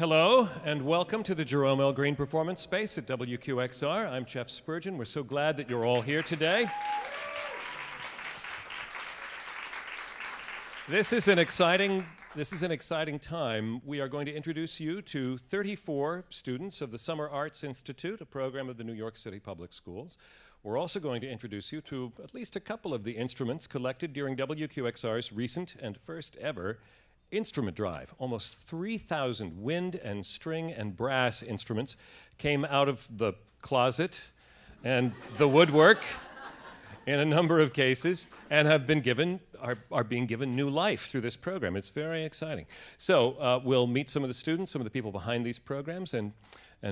Hello, and welcome to the Jerome L. Green Performance Space at WQXR. I'm Jeff Spurgeon. We're so glad that you're all here today. This is an exciting time. We are going to introduce you to 34 students of the Summer Arts Institute, a program of the New York City Public Schools. We're also going to introduce you to at least a couple of the instruments collected during WQXR's recent and first ever instrument drive. Almost 3,000 wind and string and brass instruments came out of the closet and the woodwork in a number of cases and have been given, are being given new life through this program. It's very exciting. So we'll meet some of the students, some of the people behind these programs, and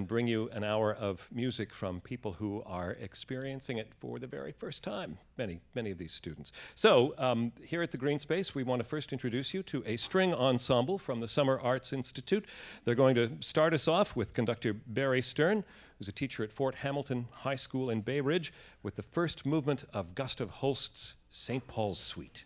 bring you an hour of music from people who are experiencing it for the very first time, many of these students. So here at the Green Space, we want to first introduce you to a string ensemble from the Summer Arts Institute. They're going to start us off with conductor Barry Stern, who's a teacher at Fort Hamilton High School in Bay Ridge, with the first movement of Gustav Holst's St. Paul's Suite.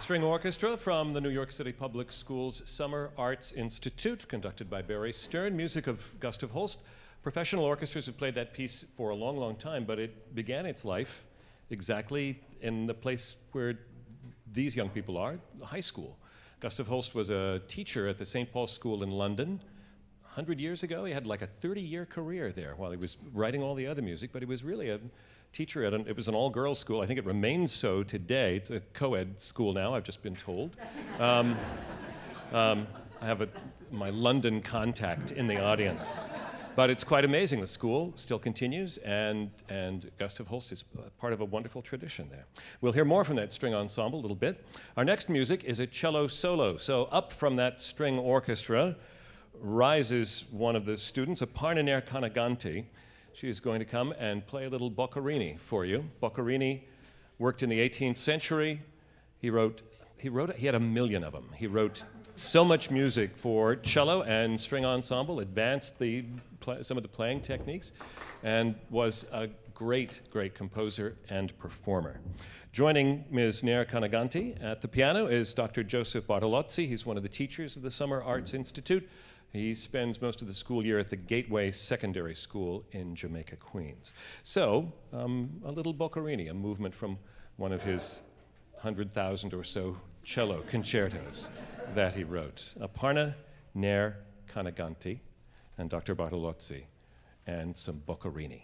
String Orchestra from the New York City Public Schools Summer Arts Institute, conducted by Barry Stern, music of Gustav Holst. Professional orchestras have played that piece for a long, long time, but it began its life exactly in the place where these young people are, the high school. Gustav Holst was a teacher at the St. Paul's School in London. 100 years ago, he had like a 30-year career there while he was writing all the other music, but he was really a teacher at it was an all-girls school. I think it remains so today. It's a co-ed school now, I've just been told. I have my London contact in the audience. But it's quite amazing. The school still continues, and Gustav Holst is part of a wonderful tradition there. We'll hear more from that string ensemble a little bit. Our next music is a cello solo. So up from that string orchestra rises one of the students, a Parniner Canaganti. She is going to come and play a little Boccherini for you. Boccherini worked in the 18th century. He had a million of them. He wrote so much music for cello and string ensemble, advanced some of the playing techniques, and was a great, great composer and performer. Joining Ms. Nera Canaganti at the piano is Dr. Joseph Bartolozzi. He's one of the teachers of the Summer Arts Institute. He spends most of the school year at the Gateway Secondary School in Jamaica, Queens. So, a little Boccherini, a movement from one of his 100,000 or so cello concertos that he wrote. Aparna Nair Canaganti and Dr. Bartolozzi, and some Boccherini.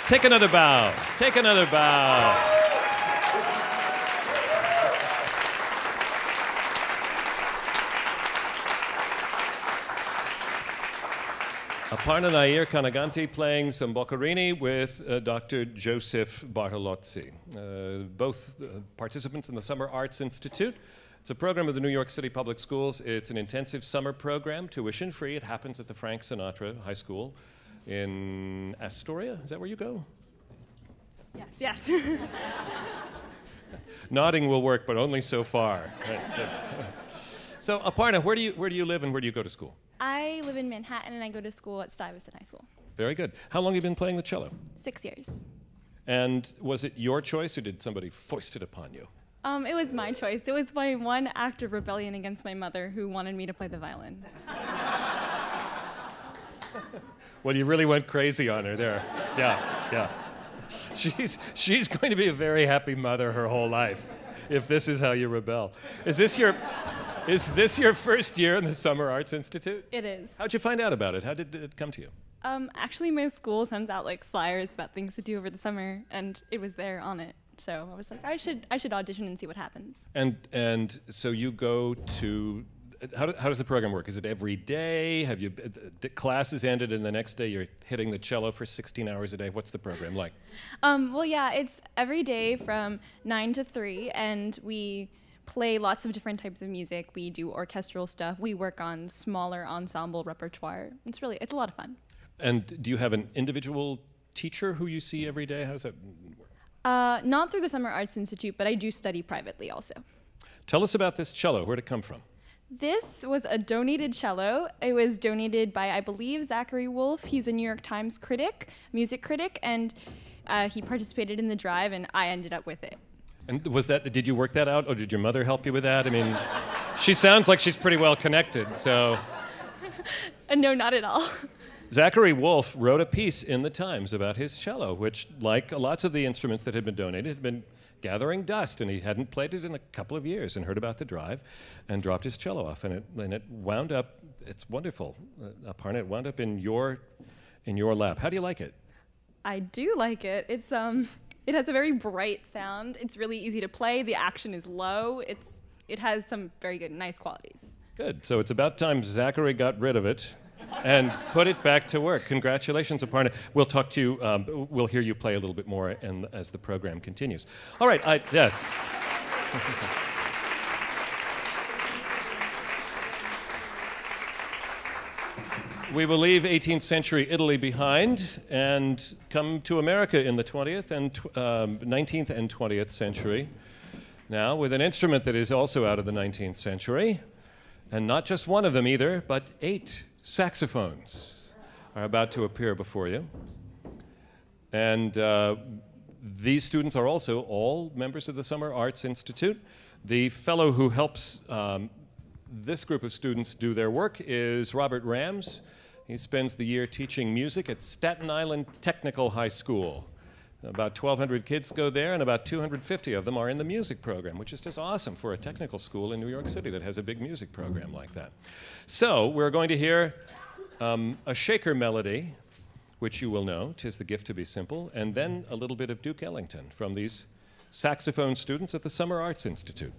Take another bow. Take another bow. Aparna Nair Kanaganti playing some Boccherini with Dr. Joseph Bartolozzi, both participants in the Summer Arts Institute. It's a program of the New York City Public Schools. It's an intensive summer program, tuition-free. It happens at the Frank Sinatra High School in Astoria. Is that where you go? Yes, yes. Nodding will work, but only so far. So, Aparna, where do you live and where do you go to school? I live in Manhattan and I go to school at Stuyvesant High School. Very good. How long have you been playing the cello? 6 years. And was it your choice or did somebody foist it upon you? It was my choice. It was my one act of rebellion against my mother who wanted me to play the violin. Well, you really went crazy on her there. Yeah, yeah. She's going to be a very happy mother her whole life if this is how you rebel. Is this your first year in the Summer Arts Institute? It is. How'd you find out about it? How did it come to you? Actually, my school sends out like flyers about things to do over the summer, and it was there on it. So I was like, I should audition and see what happens. And so you go to. How does the program work? Is it every day? Have you the classes ended and the next day you're hitting the cello for 16 hours a day? What's the program like? Well, yeah, it's every day from 9 to 3, and we play lots of different types of music. We do orchestral stuff. We work on smaller ensemble repertoire. It's a lot of fun. And do you have an individual teacher who you see every day? How does that work? Not through the Summer Arts Institute, but I do study privately also. Tell us about this cello. Where'd it come from? This was a donated cello. It was donated by, I believe, Zachary Wolf. He's a New York Times critic, music critic, and he participated in the drive, and I ended up with it. And did you work that out, or did your mother help you with that? I mean, she sounds like she's pretty well connected, so. No, not at all. Zachary Wolf wrote a piece in the Times about his cello, which, like lots of the instruments that had been donated, had been gathering dust, and he hadn't played it in a couple of years, and heard about the drive, and dropped his cello off, and it wound up. It's wonderful, Aparna. It wound up in your lap. How do you like it? I do like it. It has a very bright sound. It's really easy to play. The action is low. It has some very good, nice qualities. Good. So it's about time Zachary got rid of it and put it back to work. Congratulations, Aparna. We'll talk to you. We'll hear you play a little bit more as the program continues. All right. Yes. We will leave 18th century Italy behind and come to America in the 20th and 19th and 20th century. Now, with an instrument that is also out of the 19th century, and not just one of them either, but 8 saxophones are about to appear before you. And these students are also all members of the Summer Arts Institute. The fellow who helps this group of students do their work is Robert Rams. He spends the year teaching music at Staten Island Technical High School. About 1,200 kids go there, and about 250 of them are in the music program, which is just awesome for a technical school in New York City that has a big music program like that. So we're going to hear a shaker melody, which you will know, "'Tis the Gift to Be Simple," and then a little bit of Duke Ellington from these saxophone students at the Summer Arts Institute.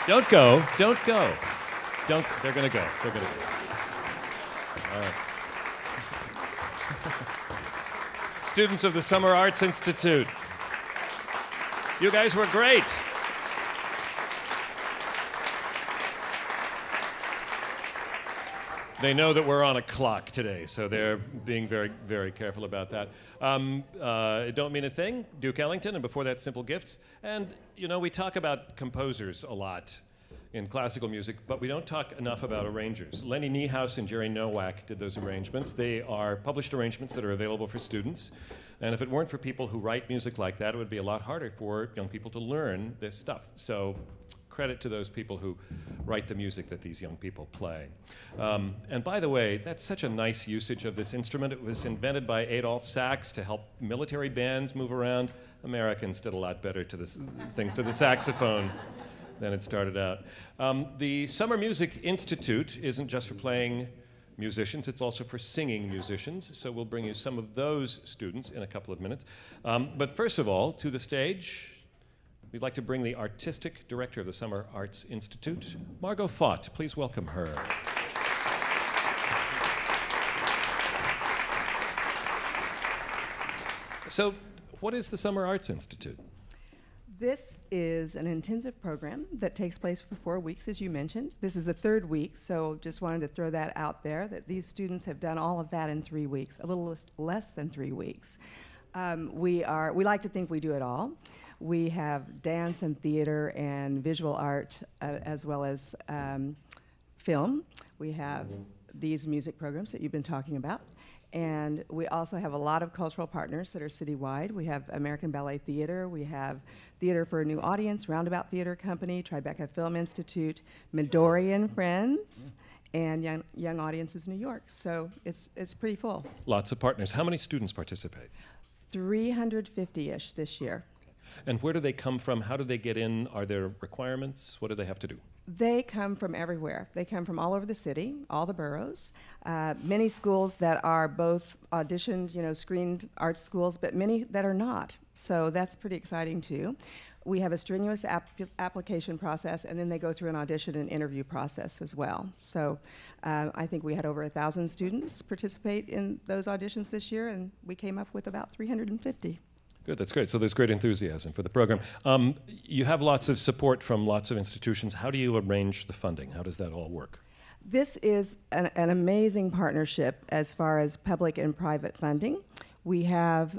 Don't go. Don't go. Don't. They're going to go. They're going to go. All right. Students of the Summer Arts Institute, you guys were great. They know that we're on a clock today, so they're being very, very careful about that. Don't Mean a Thing, Duke Ellington, and before that, Simple Gifts. And, you know, we talk about composers a lot in classical music, but we don't talk enough about arrangers. Lenny Niehaus and Jerry Nowak did those arrangements. They are published arrangements that are available for students. And if it weren't for people who write music like that, it would be a lot harder for young people to learn this stuff. So credit to those people who write the music that these young people play. And by the way, that's such a nice usage of this instrument. It was invented by Adolph Sax to help military bands move around. Americans did a lot better to things to the saxophone than it started out. The Summer Music Institute isn't just for playing musicians, it's also for singing musicians. So we'll bring you some of those students in a couple of minutes. But first of all, to the stage, we'd like to bring the artistic director of the Summer Arts Institute, Margot Fott. Please welcome her. So, what is the Summer Arts Institute? This is an intensive program that takes place for 4 weeks, as you mentioned. This is the 3rd week, so just wanted to throw that out there, that these students have done all of that in 3 weeks, a little less than 3 weeks. We like to think we do it all. We have dance and theater and visual art, as well as film. We have these music programs that you've been talking about. And we also have a lot of cultural partners that are citywide. We have American Ballet Theater, we have Theater for a New Audience, Roundabout Theater Company, Tribeca Film Institute, Midori and Friends, and Young Audiences New York. So it's pretty full. Lots of partners. How many students participate? 350-ish this year. And where do they come from? How do they get in? Are there requirements? What do they have to do? They come from everywhere. They come from all over the city, all the boroughs. Many schools that are both auditioned, screened art schools, but many that are not. So that's pretty exciting too. We have a strenuous application process, and then they go through an audition and interview process as well. So I think we had over 1,000 students participate in those auditions this year, and we came up with about 350. Good, that's great. So there's great enthusiasm for the program. You have lots of support from lots of institutions. How do you arrange the funding? How does that all work? This is an amazing partnership as far as public and private funding. We have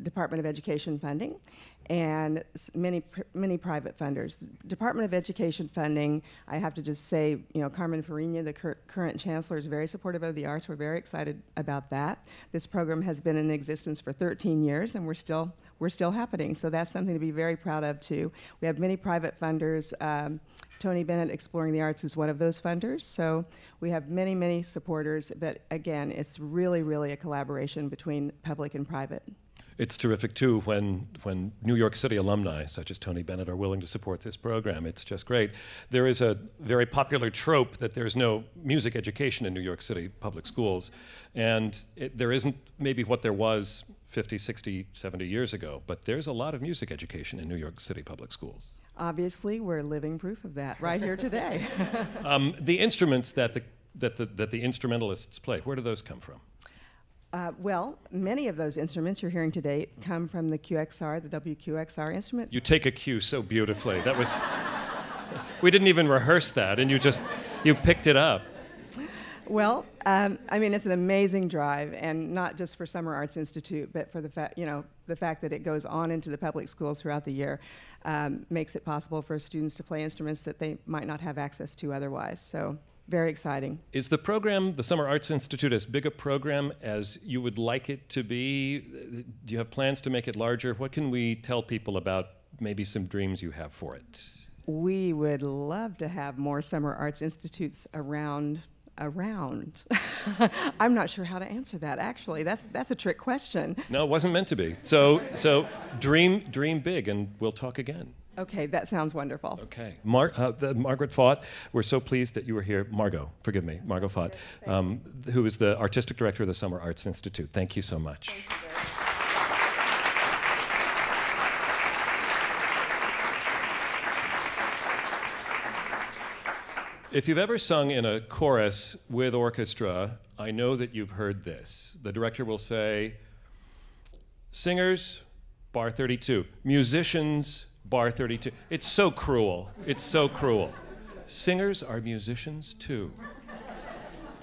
Department of Education funding and many private funders. Department of Education funding, I have to just say, Carmen Farina, the current chancellor, is very supportive of the arts. We're very excited about that. This program has been in existence for 13 years, and we're still happening. So that's something to be very proud of too. We have many private funders. Tony Bennett Exploring the Arts is one of those funders. So we have many supporters. But again, it's really a collaboration between public and private. It's terrific, too, when New York City alumni, such as Tony Bennett, are willing to support this program. It's just great. There is a very popular trope that there's no music education in New York City public schools, and there isn't maybe what there was 50, 60, 70 years ago, but there's a lot of music education in New York City public schools. Obviously, we're living proof of that right here today. The instruments that the instrumentalists play, where do those come from? Well, many of those instruments you're hearing today come from the QXR, the WQXR instrument. You take a cue so beautifully. That was, we didn't even rehearse that, and you picked it up. Well, it's an amazing drive, and not just for Summer Arts Institute, but for the fact that it goes on into the public schools throughout the year makes it possible for students to play instruments that they might not have access to otherwise. So. Very exciting. Is the program, the Summer Arts Institute, as big a program as you would like it to be? Do you have plans to make it larger? What can we tell people about maybe some dreams you have for it? We would love to have more Summer Arts Institutes around. I'm not sure how to answer that, actually. That's a trick question. No, it wasn't meant to be. So dream big, and we'll talk again. Okay, that sounds wonderful. Okay. Margaret Fott, we're so pleased that you were here. Margot Fott, who is the Artistic Director of the Summer Arts Institute. Thank you so much. Thank you very much. If you've ever sung in a chorus with orchestra, I know that you've heard this. The director will say, singers, bar 32. Musicians, bar 32. It's so cruel. It's so cruel. Singers are musicians too.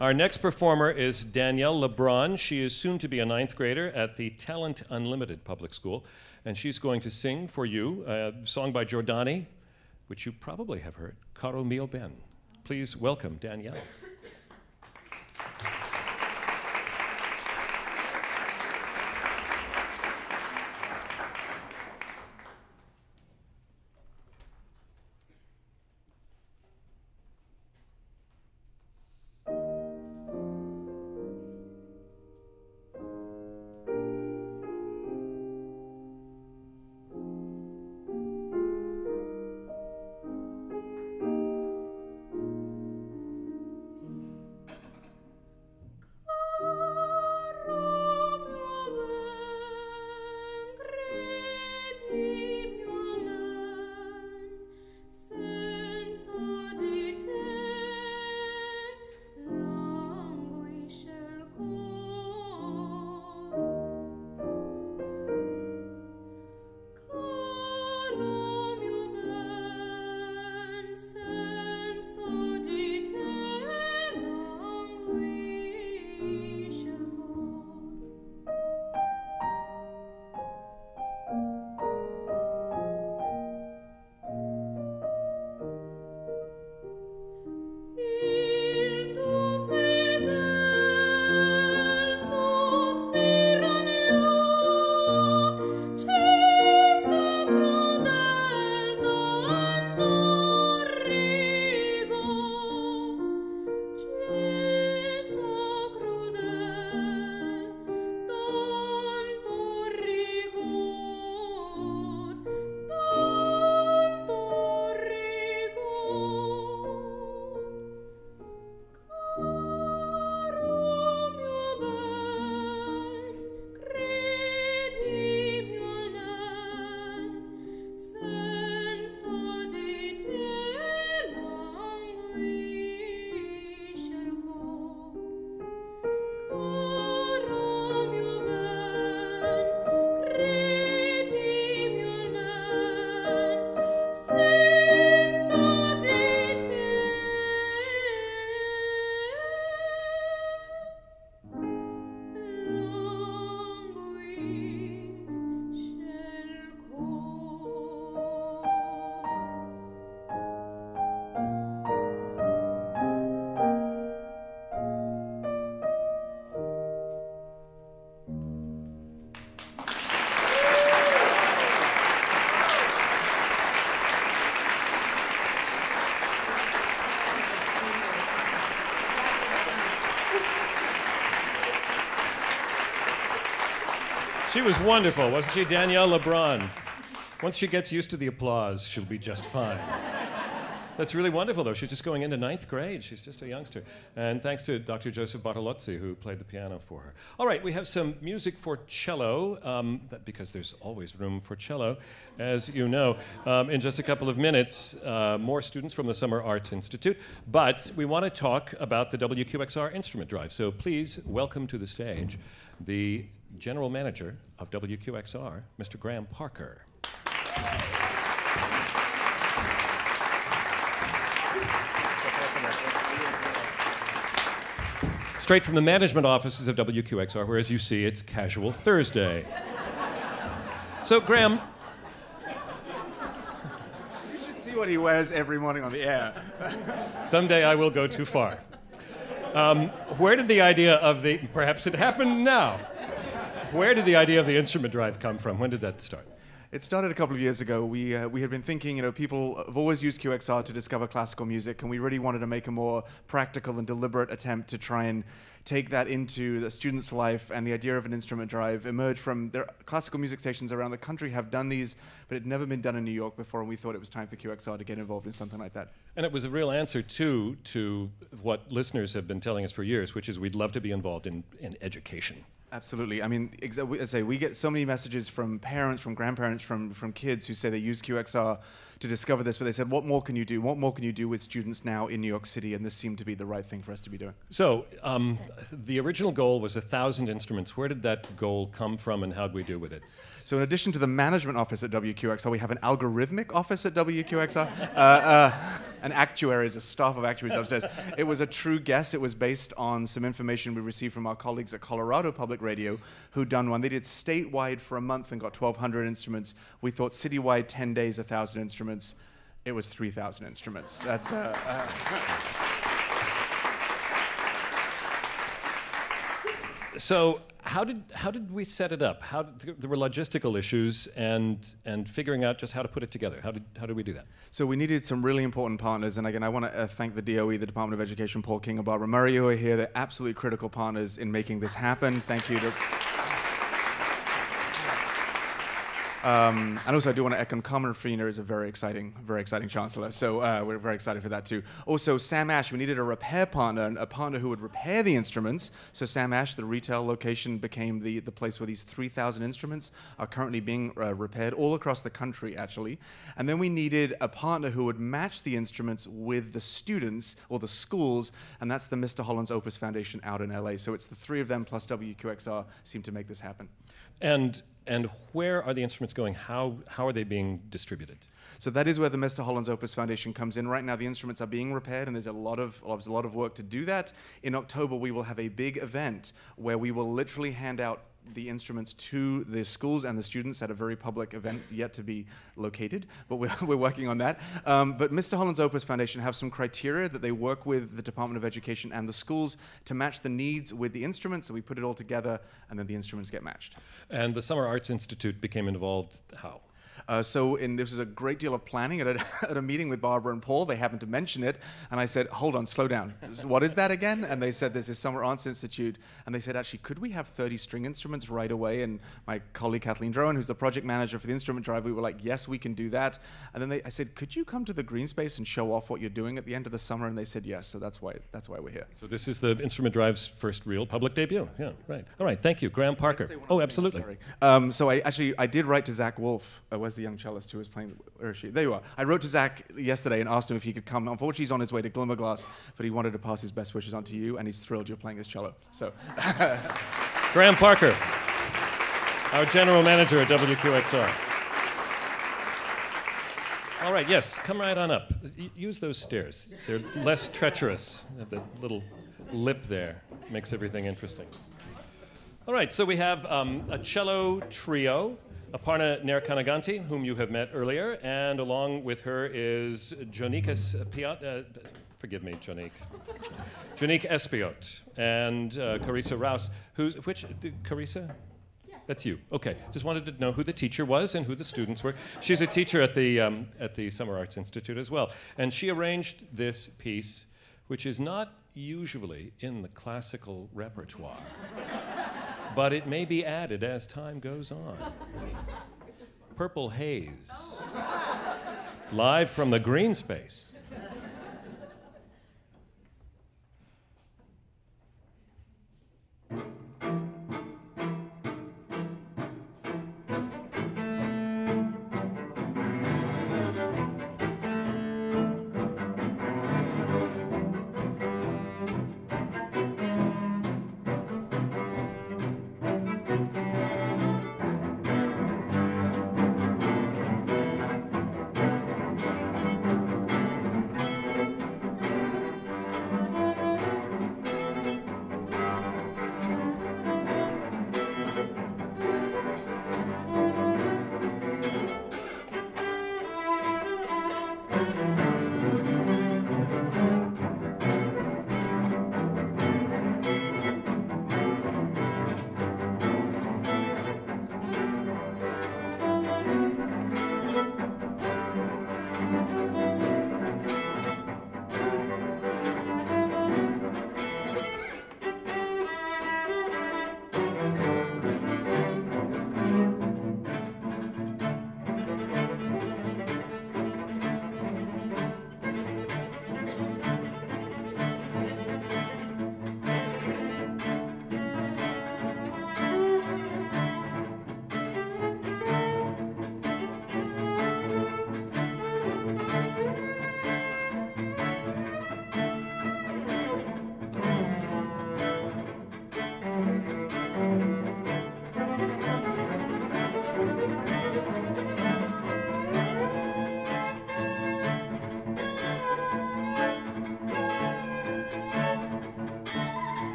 Our next performer is Danielle LeBron. She is soon to be a 9th grader at the Talent Unlimited Public School, and she's going to sing for you a song by Giordani, which you probably have heard, Caro mio ben. Please welcome Danielle. She was wonderful, wasn't she, Danielle LeBron? Once she gets used to the applause, she'll be just fine. That's really wonderful, though. She's just going into 9th grade. She's just a youngster. And thanks to Dr. Joseph Bartolozzi, who played the piano for her. All right, we have some music for cello, because there's always room for cello, as you know. In just a couple of minutes, more students from the Summer Arts Institute. But we want to talk about the WQXR instrument drive. So please welcome to the stage the General Manager of WQXR, Mr. Graham Parker. Straight from the management offices of WQXR, where, as you see, it's Casual Thursday. So, Graham. You should see what he wears every morning on the air. Someday I will go too far. Where did the idea of the, perhaps it happened now, where did the idea of the instrument drive come from? When did that start? It started a couple of years ago. We had been thinking, people have always used QXR to discover classical music, and we really wanted to make a more practical and deliberate attempt to try and take that into the student's life, and the idea of an instrument drive emerged from there. Classical music stations around the country have done these, but it had never been done in New York before, and we thought it was time for QXR to get involved in something like that. And it was a real answer, to what listeners have been telling us for years, which is we'd love to be involved in education. Absolutely. I mean, I say we get so many messages from parents, from grandparents, from kids who say they use QXR to discover this, but they said, what more can you do? What more can you do with students now in New York City? And this seemed to be the right thing for us to be doing. So the original goal was 1,000 instruments. Where did that goal come from, and how did we do with it? So in addition to the management office at WQXR, we have an algorithmic office at WQXR. An actuaries, a staff of actuaries upstairs. It was a true guess. It was based on some information we received from our colleagues at Colorado Public Radio, who'd done one. They did statewide for a month and got 1,200 instruments. We thought citywide, 10 days, 1,000 instruments. It was 3,000 instruments. That's So how did we set it up? There were logistical issues and figuring out just how to put it together. How did we do that? So we needed some really important partners, and again, I want to thank the DOE, the Department of Education, Paul King and Barbara Murray, who are here. They're absolutely critical partners in making this happen. Thank you to... and also, I do want to echo, Carmen Freener is a very exciting chancellor, so we're very excited for that too. Also, Sam Ash, we needed a repair partner, a partner who would repair the instruments. So Sam Ash, the retail location, became the place where these 3,000 instruments are currently being repaired all across the country, actually. And then we needed a partner who would match the instruments with the students or the schools, and that's the Mr. Holland's Opus Foundation out in LA. So it's the three of them plus WQXR seem to make this happen. And where are the instruments going? How are they being distributed? So that is where the Mr. Holland's Opus Foundation comes in. Right now, the instruments are being repaired, and there's a lot of work to do that. In October, we will have a big event where we will literally hand out the instruments to the schools and the students at a very public event yet to be located, but we're working on that. But Mr. Holland's Opus Foundation have some criteria that they work with the Department of Education and the schools to match the needs with the instruments, so we put it all together, and then the instruments get matched. And the Summer Arts Institute became involved how? This was a great deal of planning at a meeting with Barbara and Paul. They happened to mention it, and I said, hold on, slow down. What is that again? And they said, there's this Summer Arts Institute, and they said, actually, could we have 30 string instruments right away? And my colleague Kathleen Drowan, who's the project manager for the instrument drive, we were like, yes, we can do that. And then I said, could you come to the green space and show off what you're doing at the end of the summer? And they said yes, so that's why we're here. So this is the Instrument Drive's first real public debut. Yeah, right. All right, thank you. Graham Parker. Oh, absolutely. So I did write to Zach Wolf. Where's the young cellist who was playing? Where is she? There you are. I wrote to Zach yesterday and asked him if he could come. Unfortunately, he's on his way to Glimmerglass, but he wanted to pass his best wishes on to you, and he's thrilled you're playing his cello. So, Graham Parker, our general manager at WQXR. All right, yes, come right on up. Use those stairs. They're less treacherous. The little lip there makes everything interesting. All right, so we have a cello trio. Aparna Nerkanaganti, whom you have met earlier, and along with her is Jonique Espiot and Carissa Rouse. Carissa? Yeah. That's you. Okay. Just wanted to know who the teacher was and who the students were. She's a teacher at the Summer Arts Institute as well, and she arranged this piece, which is not usually in the classical repertoire. But it may be added as time goes on. Purple Haze, live from the green space.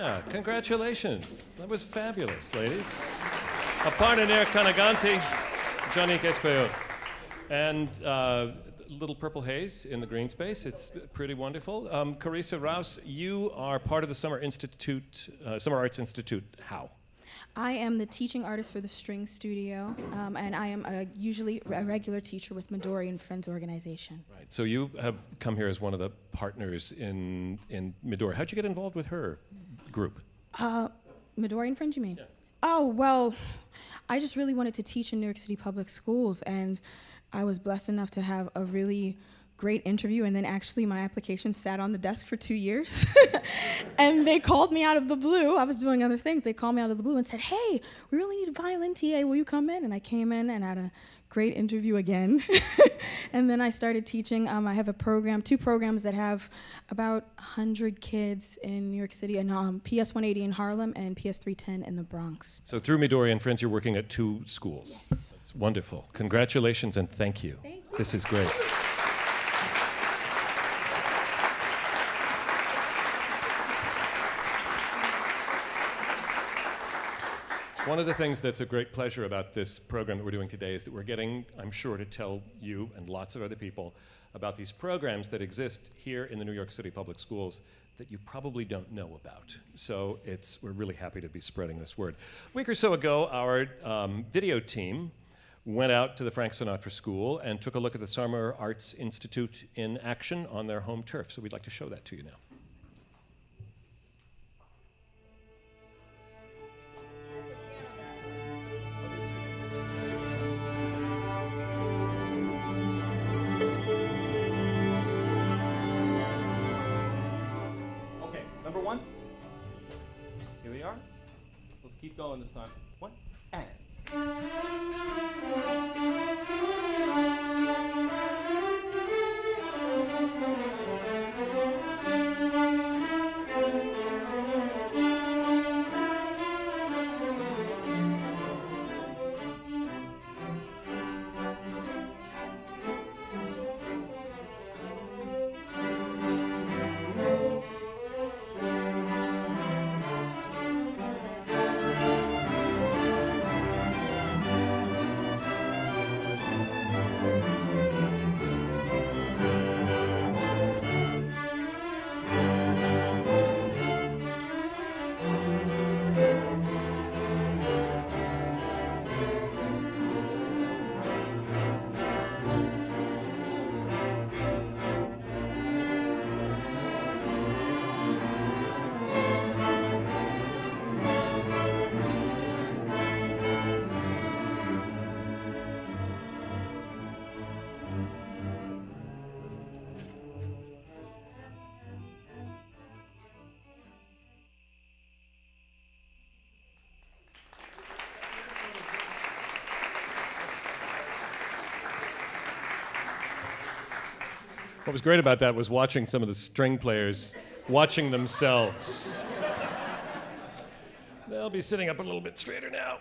Yeah, congratulations. That was fabulous, ladies. Aparnaner Kanaganti, Johnny Espejo. And Little Purple Haze in the green space. It's pretty wonderful. Carissa Rouse, you are part of the Summer Arts Institute. How? I am the teaching artist for the String Studio, and I am usually a regular teacher with Midori and Friends organization. Right. So you have come here as one of the partners in Midori. How'd you get involved with her group? Midori and Friends, you mean? Yeah. Oh, well, I just really wanted to teach in New York City public schools, and I was blessed enough to have a really great interview, and then actually my application sat on the desk for 2 years. And they called me out of the blue. I was doing other things. They called me out of the blue and said, hey, we really need a violin TA. Will you come in? And I came in and had a great interview again. And then I started teaching. I have a program, 2 programs that have about 100 kids in New York City, and PS 180 in Harlem and PS 310 in the Bronx. So through Midori and Friends, you're working at 2 schools. Yes. That's wonderful. Congratulations and thank you. Thank you. This is great. One of the things that's a great pleasure about this program that we're doing today is that we're getting, I'm sure, to tell you and lots of other people about these programs that exist here in the New York City Public Schools that you probably don't know about. So we're really happy to be spreading this word. A week or so ago, our video team went out to the Frank Sinatra School and took a look at the Summer Arts Institute in action on their home turf. So we'd like to show that to you now. Number 1. Here we are. Let's keep going this time. 1 and. What was great about that was watching some of the string players watching themselves. They'll be sitting up a little bit straighter now.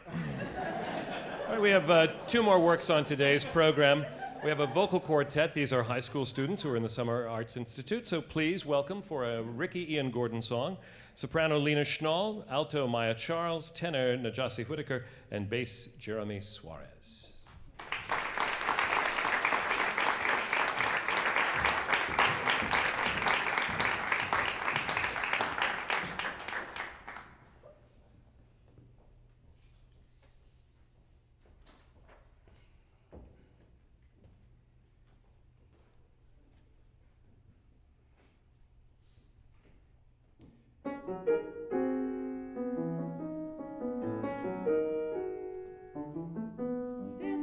All right, we have 2 more works on today's program. We have a vocal quartet. These are high school students who are in the Summer Arts Institute. So please welcome for a Ricky Ian Gordon song, soprano Lena Schnall, alto Maya Charles, tenor Najasi Whitaker, and bass Jeremy Suarez. There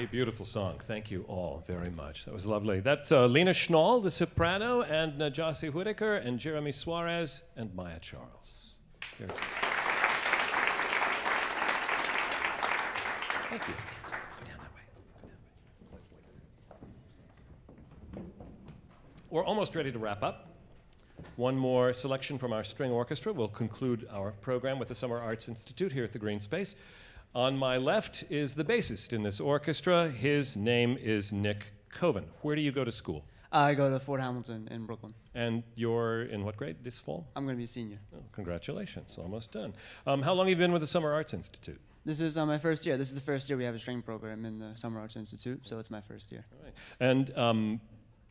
A beautiful song. Thank you all very much. That was lovely. That's Lena Schnall, the soprano, and Najasi Whitaker, and Jeremy Suarez, and Maya Charles. Here. Thank you. Go down that way. We're almost ready to wrap up. One more selection from our string orchestra will conclude our program with the Summer Arts Institute here at the Green Space. On my left is the bassist in this orchestra. His name is Nick Coven. Where do you go to school? I go to Fort Hamilton in Brooklyn. And you're in what grade this fall? I'm going to be a senior. Oh, congratulations, almost done. How long have you been with the Summer Arts Institute? This is my first year. This is the first year we have a string program in the Summer Arts Institute, so it's my first year. All right. And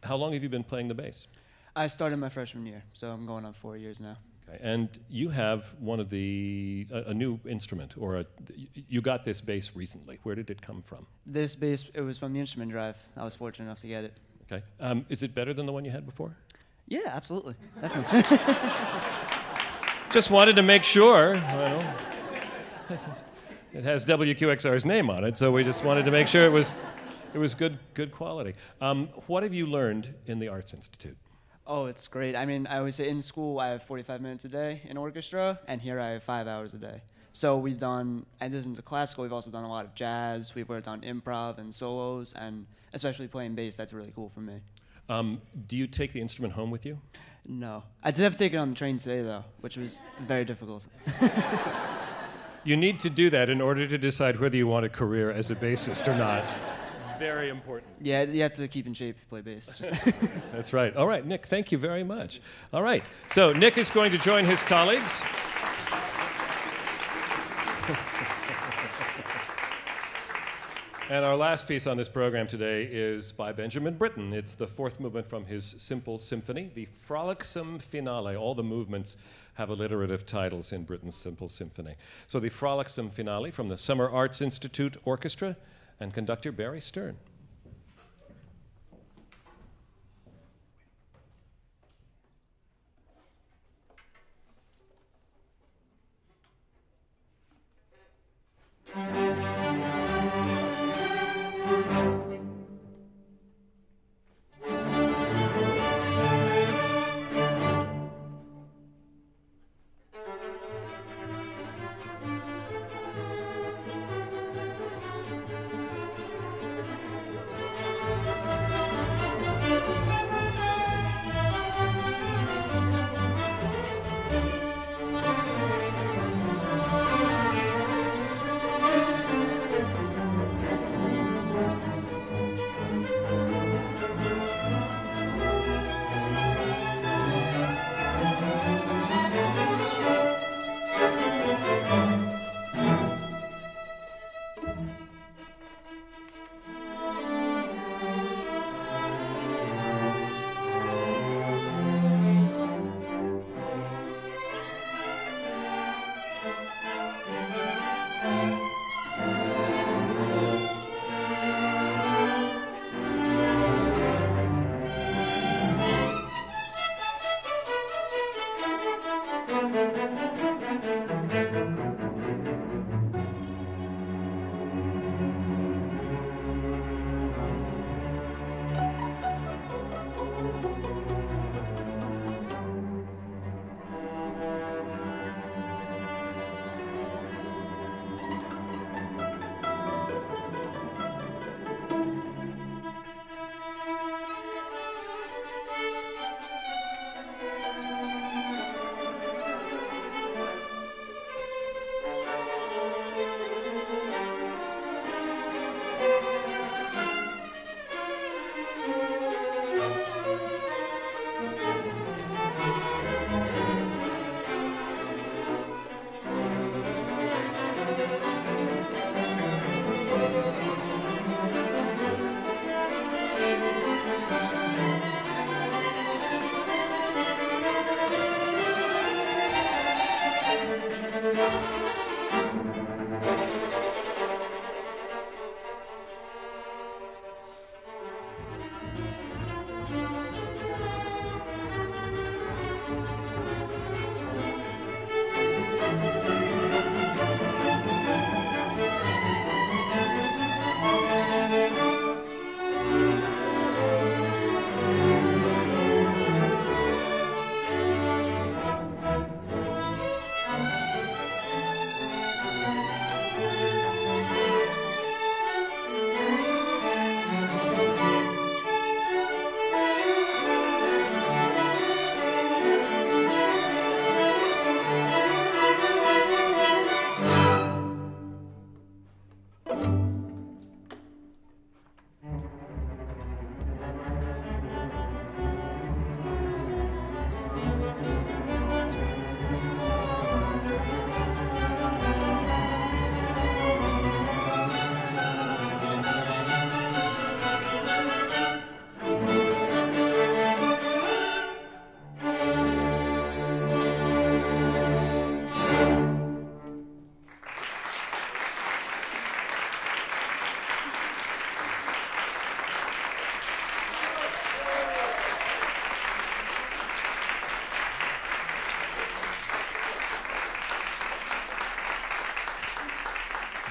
how long have you been playing the bass? I started my freshman year, so I'm going on 4 years now. Okay. And you have one of a new instrument, or you got this bass recently. Where did it come from? This bass, it was from the instrument drive. I was fortunate enough to get it. Okay. Is it better than the one you had before? Yeah, absolutely. Definitely. Just wanted to make sure. Well, it has WQXR's name on it, so we just wanted to make sure it was good quality. What have you learned in the Arts Institute? Oh, it's great. I mean, I always say in school I have 45 minutes a day in orchestra, and here I have 5 hours a day. So we've done, in addition to classical, we've also done a lot of jazz. We've worked on improv and solos, and especially playing bass, that's really cool for me. Do you take the instrument home with you? No. I did have to take it on the train today, though, which was very difficult. You need to do that in order to decide whether you want a career as a bassist or not. Very important. Yeah, you have to keep in shape to play bass. That's right. All right, Nick, thank you very much. All right, so Nick is going to join his colleagues. And our last piece on this program today is by Benjamin Britten. It's the fourth movement from his Simple Symphony, the Frolicsome Finale. All the movements have alliterative titles in Britten's Simple Symphony. So the Frolicsome Finale from the Summer Arts Institute Orchestra and conductor Barry Stern.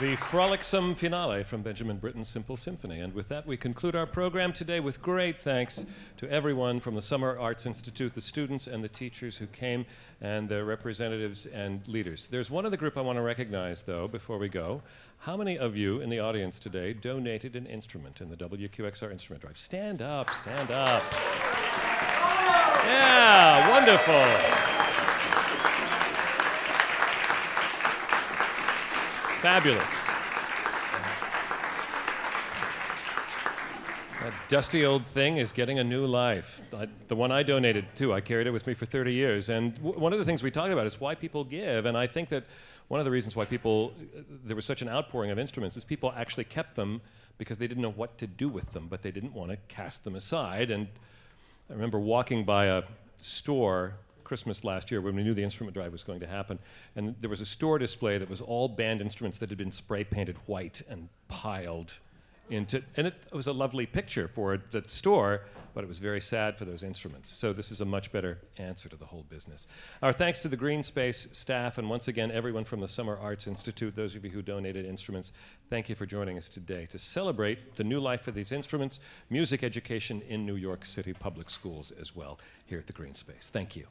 The frolicsome finale from Benjamin Britten's Simple Symphony. And with that, we conclude our program today with great thanks to everyone from the Summer Arts Institute, the students and the teachers who came, and their representatives and leaders. There's one other group I want to recognize, though, before we go. How many of you in the audience today donated an instrument in the WQXR instrument drive? Stand up, stand up. Yeah, wonderful. Fabulous. That dusty old thing is getting a new life. The one I donated to, I carried it with me for 30 years. And one of the things we talked about is why people give. And I think that one of the reasons why there was such an outpouring of instruments is people actually kept them because they didn't know what to do with them, but they didn't want to cast them aside. And I remember walking by a store Christmas last year when we knew the instrument drive was going to happen, and there was a store display that was all band instruments that had been spray painted white and piled into, and it was a lovely picture for the store, but it was very sad for those instruments. So this is a much better answer to the whole business. Our thanks to the Green Space staff, and once again everyone from the Summer Arts Institute, those of you who donated instruments, thank you for joining us today to celebrate the new life of these instruments, music education in New York City public schools as well, here at the Green Space. Thank you.